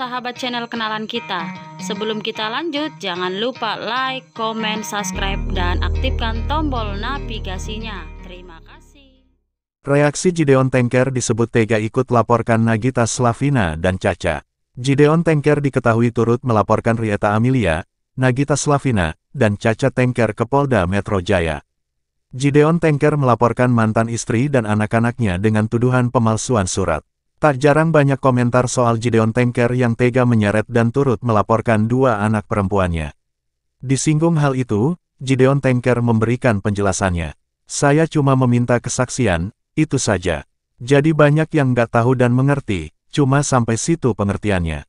sahabat channel kenalan kita. Sebelum kita lanjut, jangan lupa like, komen, subscribe, dan aktifkan tombol navigasinya. Terima kasih. Reaksi Gideon Tanker disebut tega ikut laporkan Nagita Slavina dan Caca. Gideon Tanker diketahui turut melaporkan Rieta Amelia, Nagita Slavina, dan Caca Tanker ke Polda Metro Jaya. Gideon Tanker melaporkan mantan istri dan anak-anaknya dengan tuduhan pemalsuan surat. Tak jarang banyak komentar soal Gideon Tanker yang tega menyeret dan turut melaporkan dua anak perempuannya. Disinggung hal itu, Gideon Tanker memberikan penjelasannya. Saya cuma meminta kesaksian, itu saja. Jadi banyak yang nggak tahu dan mengerti, cuma sampai situ pengertiannya.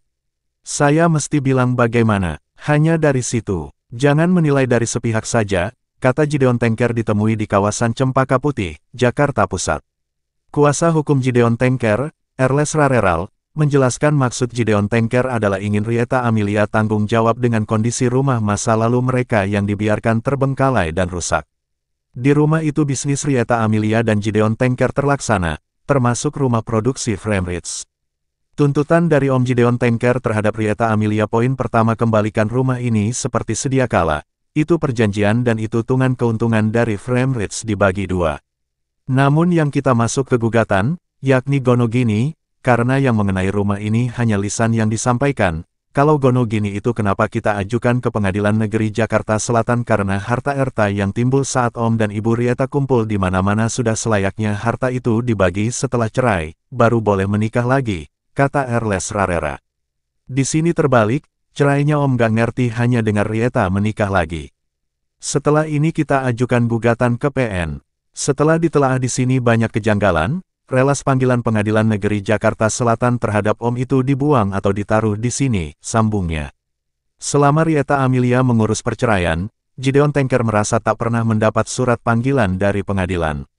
Saya mesti bilang bagaimana, hanya dari situ. Jangan menilai dari sepihak saja, kata Gideon Tanker ditemui di kawasan Cempaka Putih, Jakarta Pusat. Kuasa hukum Gideon Tanker, Erles Rareral, menjelaskan maksud Gideon Tanker adalah ingin Rieta Amelia tanggung jawab dengan kondisi rumah masa lalu mereka yang dibiarkan terbengkalai dan rusak. Di rumah itu bisnis Rieta Amelia dan Gideon Tanker terlaksana, termasuk rumah produksi Framerits. Tuntutan dari Om Gideon Tanker terhadap Rieta Amelia poin pertama kembalikan rumah ini seperti sedia kala, itu perjanjian dan hitungan keuntungan dari Framerits dibagi dua. Namun yang kita masuk ke gugatan, yakni Gonogini, karena yang mengenai rumah ini hanya lisan yang disampaikan. Kalau Gonogini itu kenapa kita ajukan ke Pengadilan Negeri Jakarta Selatan karena harta yang timbul saat Om dan Ibu Rieta kumpul di mana-mana sudah selayaknya harta itu dibagi setelah cerai, baru boleh menikah lagi, kata Erles Rarera. Di sini terbalik, cerainya Om gak ngerti hanya dengar Rieta menikah lagi. Setelah ini kita ajukan gugatan ke PN. Setelah ditelaah di sini banyak kejanggalan, relas panggilan Pengadilan Negeri Jakarta Selatan terhadap Om itu dibuang atau ditaruh di sini, sambungnya. Selama Rieta Amelia mengurus perceraian, Gideon Tanker merasa tak pernah mendapat surat panggilan dari pengadilan.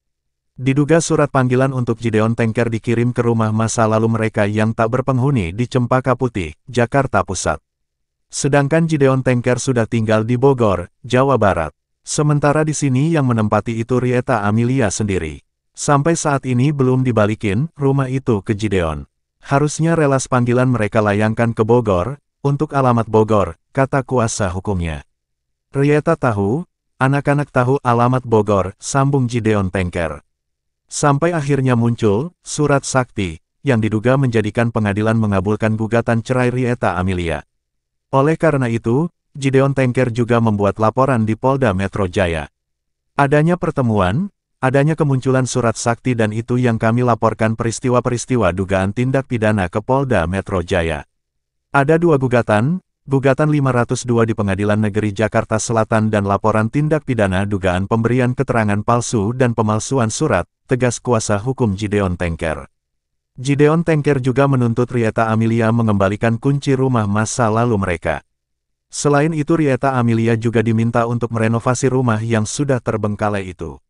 Diduga surat panggilan untuk Gideon Tanker dikirim ke rumah masa lalu mereka yang tak berpenghuni di Cempaka Putih, Jakarta Pusat. Sedangkan Gideon Tanker sudah tinggal di Bogor, Jawa Barat. Sementara di sini yang menempati itu Rieta Amelia sendiri. Sampai saat ini belum dibalikin rumah itu ke Gideon. Harusnya relas panggilan mereka layangkan ke Bogor, untuk alamat Bogor, kata kuasa hukumnya. Rieta tahu, anak-anak tahu alamat Bogor, sambung Gideon Tanker. Sampai akhirnya muncul surat sakti, yang diduga menjadikan pengadilan mengabulkan gugatan cerai Rieta Amelia. Oleh karena itu, Gideon Tanker juga membuat laporan di Polda Metro Jaya. Adanya pertemuan, adanya kemunculan surat sakti dan itu yang kami laporkan peristiwa-peristiwa dugaan tindak pidana ke Polda Metro Jaya. Ada dua gugatan 502 di Pengadilan Negeri Jakarta Selatan dan laporan tindak pidana dugaan pemberian keterangan palsu dan pemalsuan surat, tegas kuasa hukum Gideon Tanker. Gideon Tanker juga menuntut Rieta Amelia mengembalikan kunci rumah masa lalu mereka. Selain itu Rieta Amelia juga diminta untuk merenovasi rumah yang sudah terbengkalai itu.